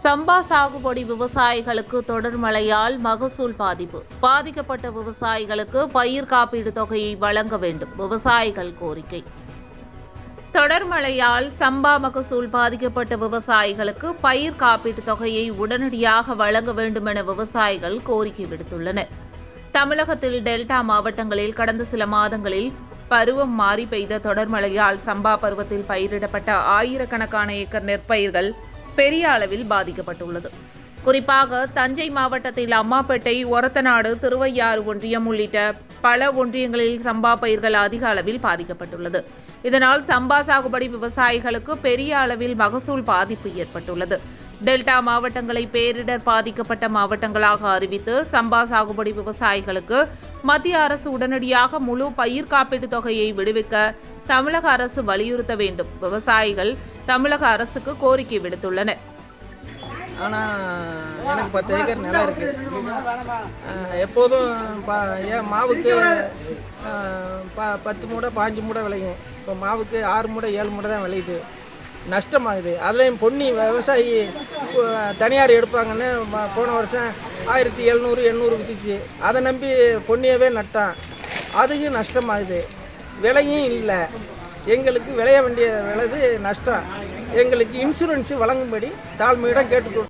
சம்பா சாகுபடி விவசாயிகளுக்கு தொடர் மழையால் மகசூல் பாதிப்பு. பாதிக்கப்பட்ட விவசாயிகளுக்கு பயிர் காப்பீடு தொகையை வழங்க வேண்டும் விவசாயிகள் கோரிக்கை. தொடர் மழையால் சம்பா மகசூல் பாதிக்கப்பட்ட விவசாயிகளுக்கு பயிர் காப்பீட்டு தொகையை உடனடியாக வழங்க வேண்டும் என விவசாயிகள் கோரிக்கை விடுத்துள்ளனர். தமிழகத்தில் டெல்டா மாவட்டங்களில் கடந்த சில மாதங்களில் பருவம் மாறி பெய்த தொடர் மழையால் சம்பா பருவத்தில் பயிரிடப்பட்ட ஆயிரக்கணக்கான ஏக்கர் நெற்பயிர்கள் பெரிய அளவில் பாதிக்கப்பட்டுள்ளது. குறிப்பாக தஞ்சை மாவட்டத்தில் அம்மாப்பேட்டை, ஒரத்தநாடு, திருவையாறு ஒன்றியம் உள்ளிட்ட பல ஒன்றியங்களில் சம்பா பயிர்கள் அதிக அளவில் பாதிக்கப்பட்டுள்ளது. இதனால் சம்பா சாகுபடி விவசாயிகளுக்கு பெரிய அளவில் மகசூல் பாதிப்பு ஏற்பட்டுள்ளது. டெல்டா மாவட்டங்களை பேரிடர் பாதிக்கப்பட்ட மாவட்டங்களாக அறிவித்து சம்பா சாகுபடி விவசாயிகளுக்கு மத்திய அரசு உடனடியாக முழு பயிர் காப்பீட்டு தொகையை விடுவிக்க தமிழக அரசு வலியுறுத்த வேண்டும் விவசாயிகள் தமிழக அரசுக்கு கோரிக்கை விடுத்துள்ளனர். ஆனால் எனக்கு 10 ஏக்கர் நிலம் இருக்குது. எப்போதும் மாவுக்கு 10 மூடை 5 மூடை விளையும். இப்போ மாவுக்கு 6 மூடை 7 மூடை தான் விளையுது. நஷ்டமாகுது. அதுலேயும் பொன்னி விவசாயி தனியார் எடுப்பாங்கன்னு போன வருஷம் 1700 800 விற்றுச்சு. அதை நம்பி பொன்னியவே நட்டான். அதுக்கும் நஷ்டமாகுது. விலையும் இல்லை. எங்களுக்கு விளைய வேண்டிய விளைது நஷ்டம். எங்களுக்கு இன்சூரன்ஸு வழங்கும்படி தாழ்மையிடம் கேட்டுக்கொள்கிறோம்.